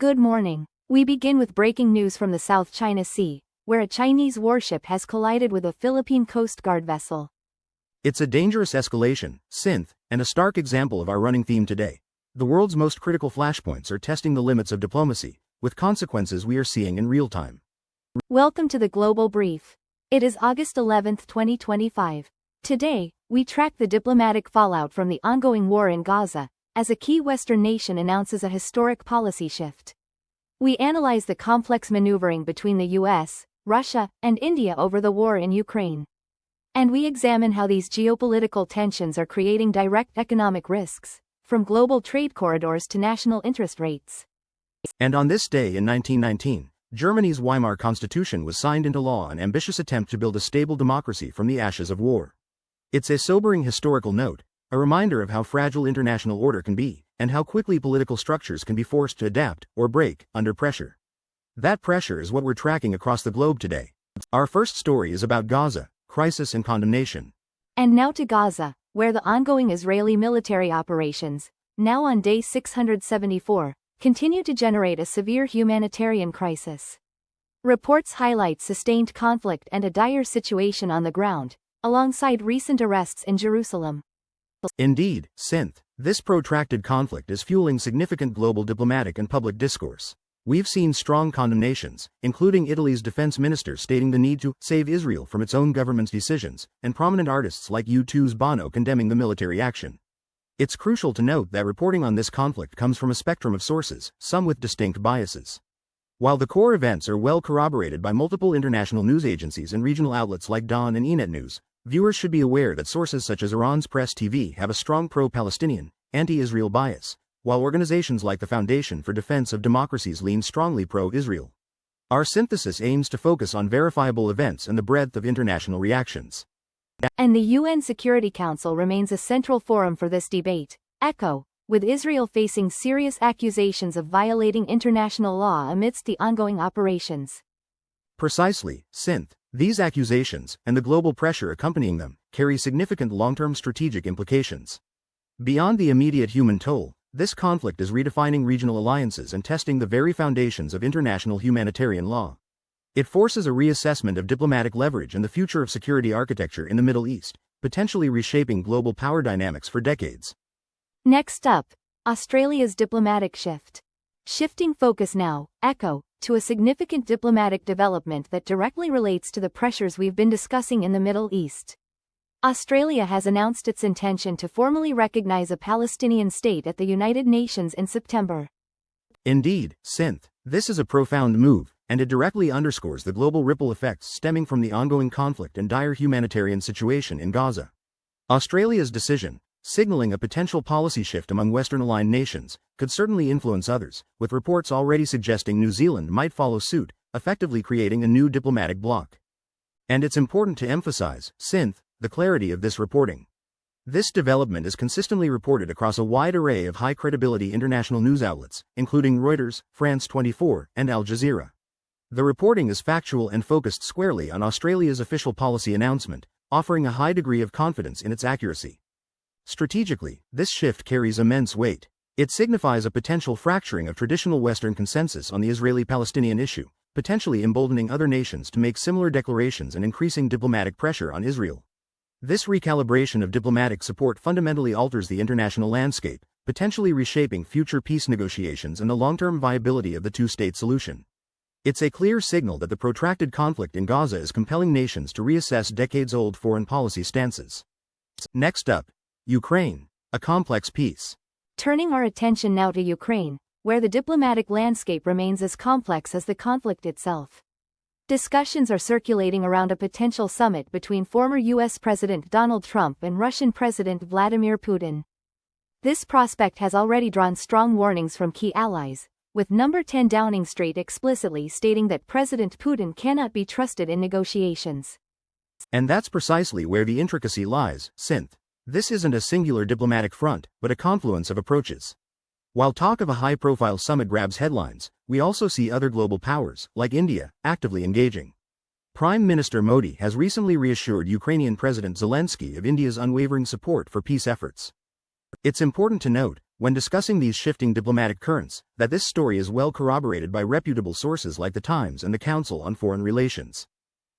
Good morning. We begin with breaking news from the South China Sea, where a Chinese warship has collided with a Philippine Coast Guard vessel. It's a dangerous escalation, synth, and a stark example of our running theme today. The world's most critical flashpoints are testing the limits of diplomacy, with consequences we are seeing in real time. Welcome to the Global Brief. It is August 11, 2025. Today, we track the diplomatic fallout from the ongoing war in Gaza, as a key Western nation announces a historic policy shift. We analyze the complex maneuvering between the US, Russia, and India over the war in Ukraine. And we examine how these geopolitical tensions are creating direct economic risks, from global trade corridors to national interest rates. And on this day in 1919, Germany's Weimar Constitution was signed into law, an ambitious attempt to build a stable democracy from the ashes of war. It's a sobering historical note, a reminder of how fragile international order can be, and how quickly political structures can be forced to adapt, or break, under pressure. That pressure is what we're tracking across the globe today. Our first story is about Gaza, crisis and condemnation. And now to Gaza, where the ongoing Israeli military operations, now on day 674, continue to generate a severe humanitarian crisis. Reports highlight sustained conflict and a dire situation on the ground, alongside recent arrests in Jerusalem. Indeed, synth, this protracted conflict is fueling significant global diplomatic and public discourse. We've seen strong condemnations, including Italy's defense minister stating the need to save Israel from its own government's decisions, and prominent artists like U2's Bono condemning the military action. It's crucial to note that reporting on this conflict comes from a spectrum of sources, some with distinct biases. While the core events are well corroborated by multiple international news agencies and regional outlets like Dawn and ENET News, viewers should be aware that sources such as Iran's Press TV have a strong pro-Palestinian, anti-Israel bias, while organizations like the Foundation for Defense of Democracies lean strongly pro-Israel. Our synthesis aims to focus on verifiable events and the breadth of international reactions. And the UN Security Council remains a central forum for this debate, with Israel facing serious accusations of violating international law amidst the ongoing operations. Precisely, synth. These accusations, and the global pressure accompanying them, carry significant long-term strategic implications. Beyond the immediate human toll, this conflict is redefining regional alliances and testing the very foundations of international humanitarian law. It forces a reassessment of diplomatic leverage and the future of security architecture in the Middle East, potentially reshaping global power dynamics for decades. Next up, Australia's diplomatic shift. Shifting focus now, to a significant diplomatic development that directly relates to the pressures we've been discussing in the Middle East. Australia has announced its intention to formally recognize a Palestinian state at the United Nations in September. Indeed, synth, this is a profound move, and it directly underscores the global ripple effects stemming from the ongoing conflict and dire humanitarian situation in Gaza. Australia's decision, signaling a potential policy shift among Western-aligned nations, could certainly influence others, with reports already suggesting New Zealand might follow suit, effectively creating a new diplomatic bloc. And it's important to emphasize, synth, the clarity of this reporting. This development is consistently reported across a wide array of high-credibility international news outlets, including Reuters, France 24, and Al Jazeera. The reporting is factual and focused squarely on Australia's official policy announcement, offering a high degree of confidence in its accuracy. Strategically, this shift carries immense weight. It signifies a potential fracturing of traditional Western consensus on the Israeli-Palestinian issue, potentially emboldening other nations to make similar declarations and increasing diplomatic pressure on Israel. This recalibration of diplomatic support fundamentally alters the international landscape, potentially reshaping future peace negotiations and the long-term viability of the two-state solution. It's a clear signal that the protracted conflict in Gaza is compelling nations to reassess decades-old foreign policy stances. Next up, Ukraine, a complex piece. Turning our attention now to Ukraine, where the diplomatic landscape remains as complex as the conflict itself. Discussions are circulating around a potential summit between former U.S. President Donald Trump and Russian President Vladimir Putin. This prospect has already drawn strong warnings from key allies, with No. 10 Downing Street explicitly stating that President Putin cannot be trusted in negotiations. And that's precisely where the intricacy lies, synth. This isn't a singular diplomatic front, but a confluence of approaches. While talk of a high-profile summit grabs headlines, we also see other global powers, like India, actively engaging. Prime Minister Modi has recently reassured Ukrainian President Zelensky of India's unwavering support for peace efforts. It's important to note, when discussing these shifting diplomatic currents, that this story is well corroborated by reputable sources like The Times and the Council on Foreign Relations.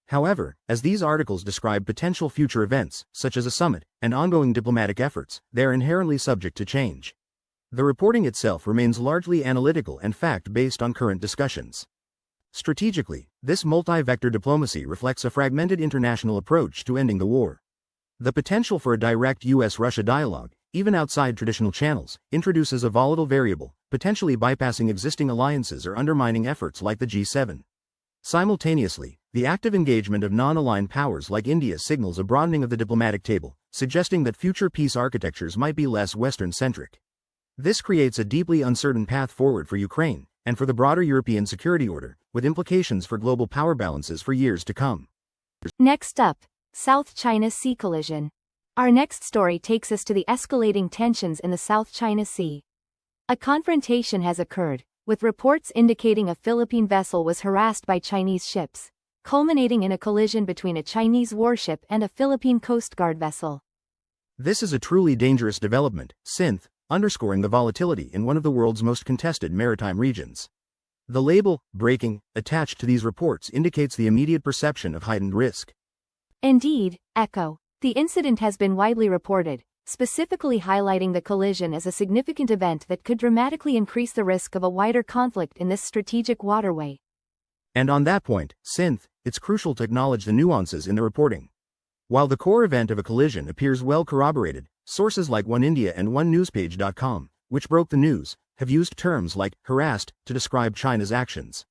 However, as these articles describe potential future events, such as a summit, and ongoing diplomatic efforts, they are inherently subject to change. The reporting itself remains largely analytical and fact-based on current discussions. Strategically, this multi-vector diplomacy reflects a fragmented international approach to ending the war. The potential for a direct US-Russia dialogue, even outside traditional channels, introduces a volatile variable, potentially bypassing existing alliances or undermining efforts like the G7. Simultaneously, the active engagement of non-aligned powers like India signals a broadening of the diplomatic table, suggesting that future peace architectures might be less Western-centric. This creates a deeply uncertain path forward for Ukraine, and for the broader European security order, with implications for global power balances for years to come. Next up, South China Sea collision. Our next story takes us to the escalating tensions in the South China Sea. A confrontation has occurred, with reports indicating a Philippine vessel was harassed by Chinese ships, culminating in a collision between a Chinese warship and a Philippine Coast Guard vessel. This is a truly dangerous development, underscoring the volatility in one of the world's most contested maritime regions. The label, breaking, attached to these reports indicates the immediate perception of heightened risk. Indeed, Echo. The incident has been widely reported, specifically highlighting the collision as a significant event that could dramatically increase the risk of a wider conflict in this strategic waterway. And on that point, it's crucial to acknowledge the nuances in the reporting. While the core event of a collision appears well corroborated, sources like One India and OneNewsPage.com, which broke the news, have used terms like harassed to describe China's actions.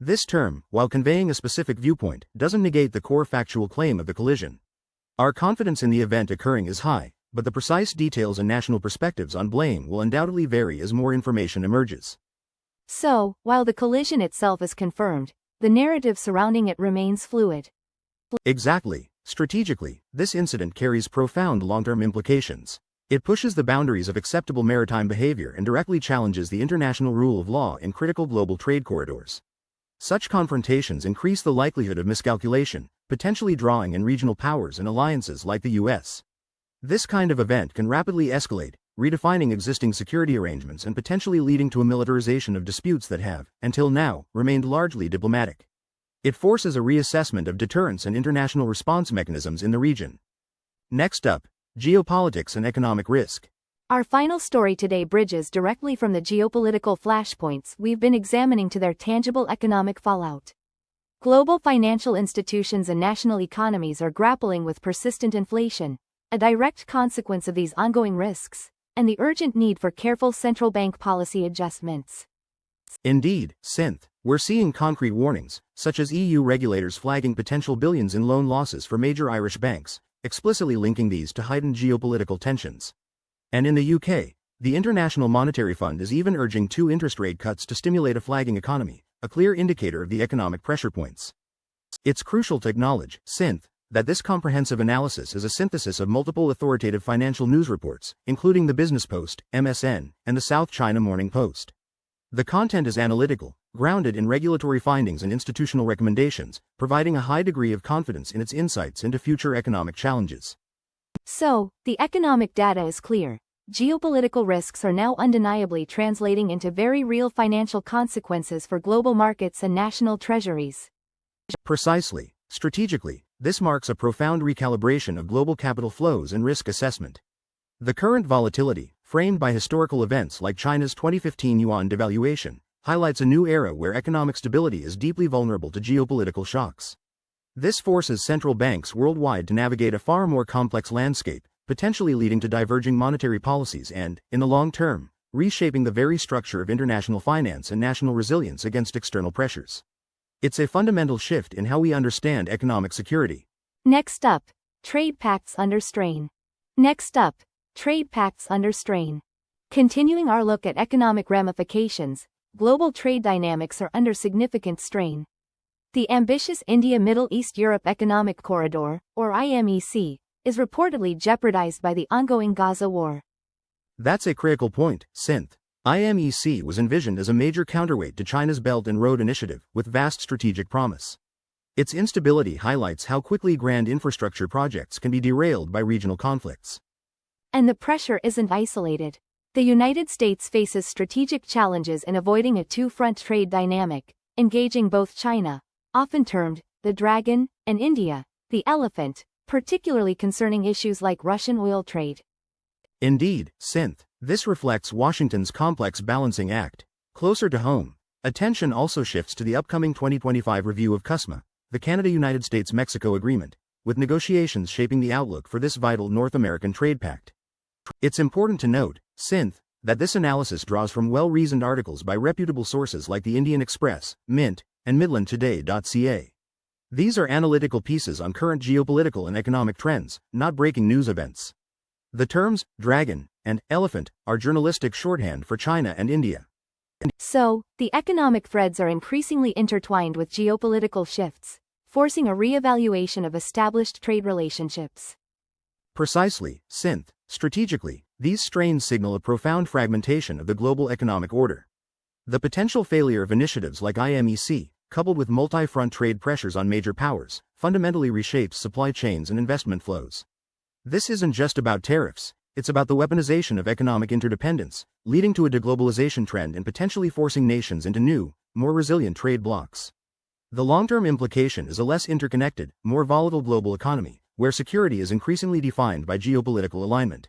This term, while conveying a specific viewpoint, doesn't negate the core factual claim of the collision. Our confidence in the event occurring is high, but the precise details and national perspectives on blame will undoubtedly vary as more information emerges. So, while the collision itself is confirmed, the narrative surrounding it remains fluid. Exactly. Strategically, this incident carries profound long-term implications. It pushes the boundaries of acceptable maritime behavior and directly challenges the international rule of law in critical global trade corridors. Such confrontations increase the likelihood of miscalculation, potentially drawing in regional powers and alliances like the US. This kind of event can rapidly escalate, redefining existing security arrangements and potentially leading to a militarization of disputes that have, until now, remained largely diplomatic. It forces a reassessment of deterrence and international response mechanisms in the region. Next up, geopolitics and economic risk. Our final story today bridges directly from the geopolitical flashpoints we've been examining to their tangible economic fallout. Global financial institutions and national economies are grappling with persistent inflation, a direct consequence of these ongoing risks, and the urgent need for careful central bank policy adjustments. Indeed, we're seeing concrete warnings, such as EU regulators flagging potential billions in loan losses for major Irish banks, explicitly linking these to heightened geopolitical tensions. And in the UK, the International Monetary Fund is even urging 2 interest rate cuts to stimulate a flagging economy, a clear indicator of the economic pressure points. It's crucial to acknowledge, that this comprehensive analysis is a synthesis of multiple authoritative financial news reports, including the Business Post, MSN, and the South China Morning Post. The content is analytical, grounded in regulatory findings and institutional recommendations, providing a high degree of confidence in its insights into future economic challenges. So, the economic data is clear. Geopolitical risks are now undeniably translating into very real financial consequences for global markets and national treasuries. Precisely. Strategically, this marks a profound recalibration of global capital flows and risk assessment. The current volatility, framed by historical events like China's 2015 yuan devaluation, highlights a new era where economic stability is deeply vulnerable to geopolitical shocks. This forces central banks worldwide to navigate a far more complex landscape, potentially leading to diverging monetary policies and, in the long term, reshaping the very structure of international finance and national resilience against external pressures. It's a fundamental shift in how we understand economic security. Next up, trade pacts under strain. Continuing our look at economic ramifications, global trade dynamics are under significant strain. The ambitious India-Middle East-Europe Economic Corridor, or IMEC, is reportedly jeopardized by the ongoing Gaza war. That's a critical point, IMEC was envisioned as a major counterweight to China's Belt and Road Initiative, with vast strategic promise. Its instability highlights how quickly grand infrastructure projects can be derailed by regional conflicts. And the pressure isn't isolated. The United States faces strategic challenges in avoiding a two-front trade dynamic, engaging both China, often termed the dragon, and India, the elephant, particularly concerning issues like Russian oil trade. Indeed, Synth, this reflects Washington's complex balancing act. Closer to home, attention also shifts to the upcoming 2025 review of CUSMA, the Canada-United States-Mexico Agreement, with negotiations shaping the outlook for this vital North American trade pact. It's important to note, Synth, that this analysis draws from well-reasoned articles by reputable sources like the Indian Express, Mint, and MidlandToday.ca. These are analytical pieces on current geopolitical and economic trends, not breaking news events. The terms dragon and elephant are journalistic shorthand for China and India. So, the economic threads are increasingly intertwined with geopolitical shifts, forcing a re-evaluation of established trade relationships. Precisely, Synth. Strategically, these strains signal a profound fragmentation of the global economic order. The potential failure of initiatives like IMEC, coupled with multi-front trade pressures on major powers, fundamentally reshapes supply chains and investment flows. This isn't just about tariffs, it's about the weaponization of economic interdependence, leading to a deglobalization trend and potentially forcing nations into new, more resilient trade blocs. The long-term implication is a less interconnected, more volatile global economy, where security is increasingly defined by geopolitical alignment.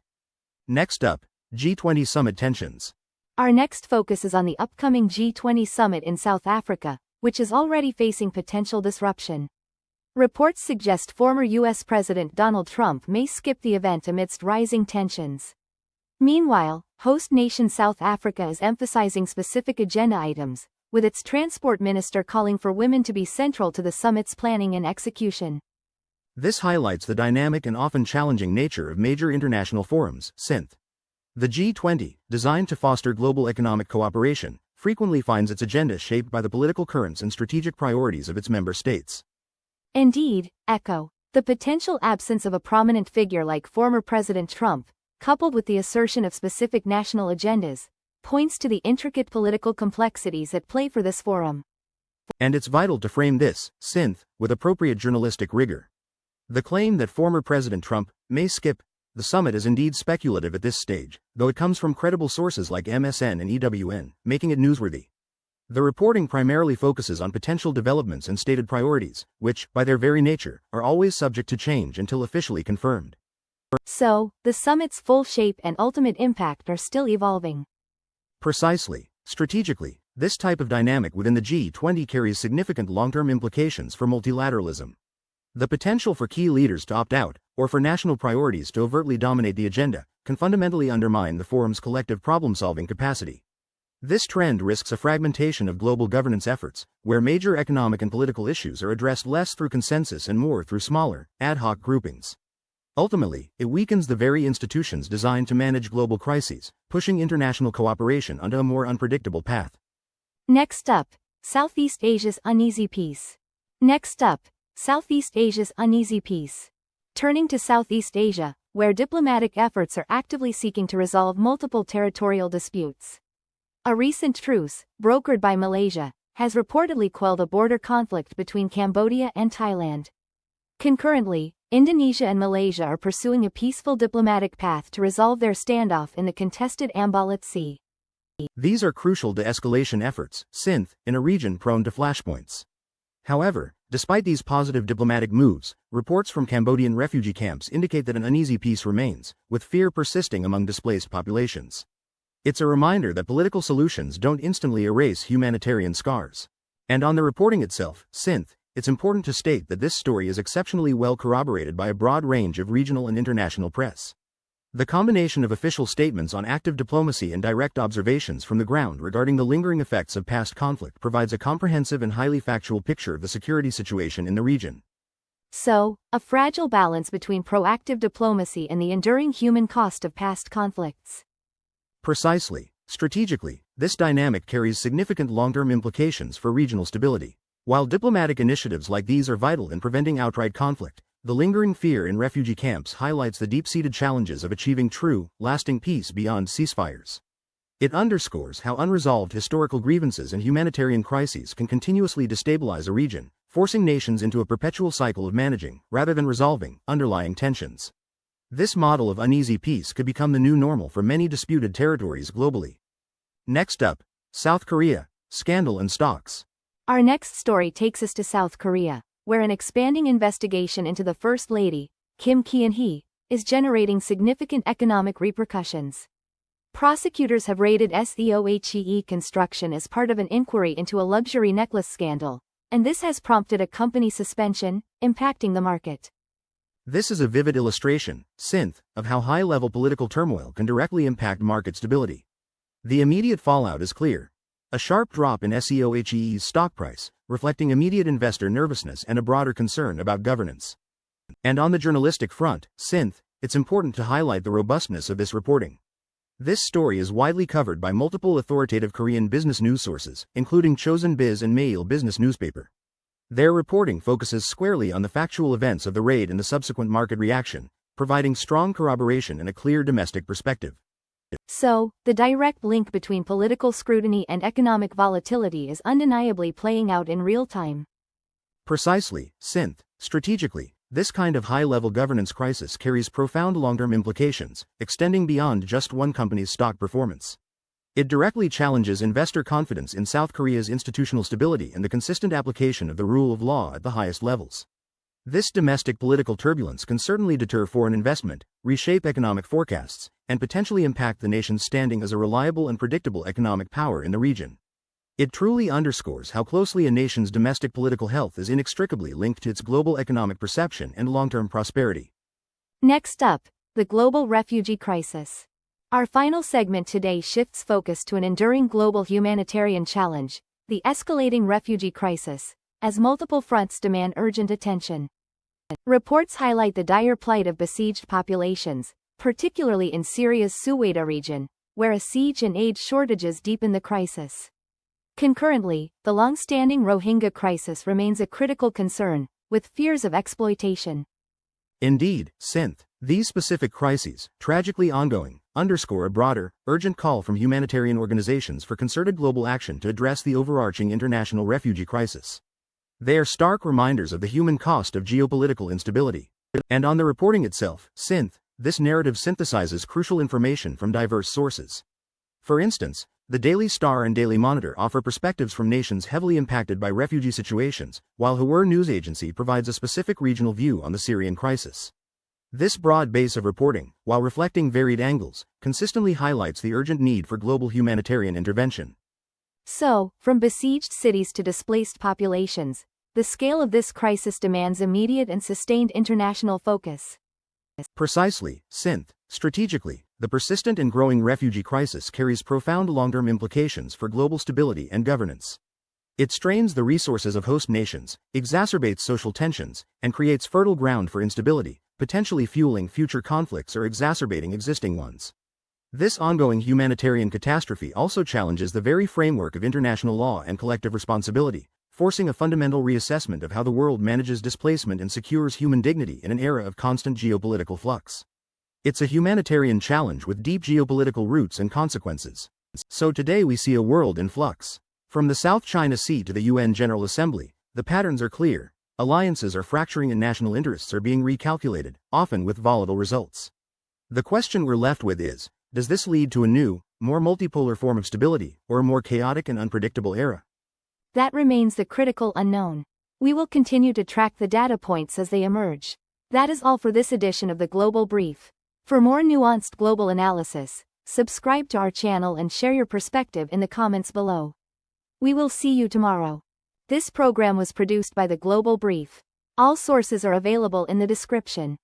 Next up, G20 Summit Tensions. Our next focus is on the upcoming G20 Summit in South Africa, which is already facing potential disruption. Reports suggest former U.S. President Donald Trump may skip the event amidst rising tensions. Meanwhile, host nation South Africa is emphasizing specific agenda items, with its transport minister calling for women to be central to the summit's planning and execution. This highlights the dynamic and often challenging nature of major international forums, Synth. The G20, designed to foster global economic cooperation, frequently finds its agenda shaped by the political currents and strategic priorities of its member states. Indeed, Echo, the potential absence of a prominent figure like former President Trump, coupled with the assertion of specific national agendas, points to the intricate political complexities at play for this forum. And it's vital to frame this, Synth, with appropriate journalistic rigor. The claim that former President Trump may skip the summit is indeed speculative at this stage, though it comes from credible sources like MSN and EWN, making it newsworthy. The reporting primarily focuses on potential developments and stated priorities, which, by their very nature, are always subject to change until officially confirmed. So, the summit's full shape and ultimate impact are still evolving. Precisely. Strategically, this type of dynamic within the G20 carries significant long-term implications for multilateralism. The potential for key leaders to opt out, or for national priorities to overtly dominate the agenda, can fundamentally undermine the forum's collective problem-solving capacity. This trend risks a fragmentation of global governance efforts, where major economic and political issues are addressed less through consensus and more through smaller, ad hoc groupings. Ultimately, it weakens the very institutions designed to manage global crises, pushing international cooperation onto a more unpredictable path. Next up, Southeast Asia's uneasy peace. Turning to Southeast Asia, where diplomatic efforts are actively seeking to resolve multiple territorial disputes. A recent truce, brokered by Malaysia, has reportedly quelled a border conflict between Cambodia and Thailand. Concurrently, Indonesia and Malaysia are pursuing a peaceful diplomatic path to resolve their standoff in the contested Ambalat Sea. These are crucial de-escalation efforts, Synth, in a region prone to flashpoints. However, despite these positive diplomatic moves, reports from Cambodian refugee camps indicate that an uneasy peace remains, with fear persisting among displaced populations. It's a reminder that political solutions don't instantly erase humanitarian scars. And on the reporting itself, Synth, it's important to state that this story is exceptionally well corroborated by a broad range of regional and international press. The combination of official statements on active diplomacy and direct observations from the ground regarding the lingering effects of past conflict provides a comprehensive and highly factual picture of the security situation in the region. So, a fragile balance between proactive diplomacy and the enduring human cost of past conflicts. Precisely. Strategically, this dynamic carries significant long-term implications for regional stability. While diplomatic initiatives like these are vital in preventing outright conflict, the lingering fear in refugee camps highlights the deep-seated challenges of achieving true, lasting peace beyond ceasefires. It underscores how unresolved historical grievances and humanitarian crises can continuously destabilize a region, forcing nations into a perpetual cycle of managing, rather than resolving, underlying tensions. This model of uneasy peace could become the new normal for many disputed territories globally. Next up, South Korea, scandal and stocks. Our next story takes us to South Korea, where an expanding investigation into the First Lady, Kim Ki-hee, is generating significant economic repercussions. Prosecutors have raided SEOHEE Construction as part of an inquiry into a luxury necklace scandal, and this has prompted a company suspension, impacting the market. This is a vivid illustration, of how high-level political turmoil can directly impact market stability. The immediate fallout is clear. A sharp drop in SEOHEE's stock price, reflecting immediate investor nervousness and a broader concern about governance. And on the journalistic front, it's important to highlight the robustness of this reporting. This story is widely covered by multiple authoritative Korean business news sources, including Chosun Biz and Mail business newspaper. Their reporting focuses squarely on the factual events of the raid and the subsequent market reaction, providing strong corroboration and a clear domestic perspective. So, the direct link between political scrutiny and economic volatility is undeniably playing out in real time. Precisely, strategically, this kind of high-level governance crisis carries profound long-term implications, extending beyond just one company's stock performance. It directly challenges investor confidence in South Korea's institutional stability and the consistent application of the rule of law at the highest levels. This domestic political turbulence can certainly deter foreign investment, reshape economic forecasts, and potentially impact the nation's standing as a reliable and predictable economic power in the region. It truly underscores how closely a nation's domestic political health is inextricably linked to its global economic perception and long-term prosperity. Next up, the global refugee crisis. Our final segment today shifts focus to an enduring global humanitarian challenge, the escalating refugee crisis, as multiple fronts demand urgent attention. Reports highlight the dire plight of besieged populations, particularly in Syria's Suwaida region, where a siege and aid shortages deepen the crisis. Concurrently, the long-standing Rohingya crisis remains a critical concern, with fears of exploitation. Indeed, these specific crises, tragically ongoing, underscore a broader, urgent call from humanitarian organizations for concerted global action to address the overarching international refugee crisis. They are stark reminders of the human cost of geopolitical instability. And on the reporting itself, this narrative synthesizes crucial information from diverse sources. For instance, the Daily Star and Daily Monitor offer perspectives from nations heavily impacted by refugee situations, while Hwar News Agency provides a specific regional view on the Syrian crisis. This broad base of reporting, while reflecting varied angles, consistently highlights the urgent need for global humanitarian intervention. So, from besieged cities to displaced populations, the scale of this crisis demands immediate and sustained international focus. Precisely, strategically, the persistent and growing refugee crisis carries profound long-term implications for global stability and governance. It strains the resources of host nations, exacerbates social tensions, and creates fertile ground for instability, potentially fueling future conflicts or exacerbating existing ones. This ongoing humanitarian catastrophe also challenges the very framework of international law and collective responsibility, forcing a fundamental reassessment of how the world manages displacement and secures human dignity in an era of constant geopolitical flux. It's a humanitarian challenge with deep geopolitical roots and consequences. So today we see a world in flux. From the South China Sea to the UN General Assembly, the patterns are clear. Alliances are fracturing and national interests are being recalculated, often with volatile results. The question we're left with is, does this lead to a new, more multipolar form of stability, or a more chaotic and unpredictable era? That remains the critical unknown. We will continue to track the data points as they emerge. That is all for this edition of the Global Brief. For more nuanced global analysis, subscribe to our channel and share your perspective in the comments below. We will see you tomorrow. This program was produced by the Global Brief. All sources are available in the description.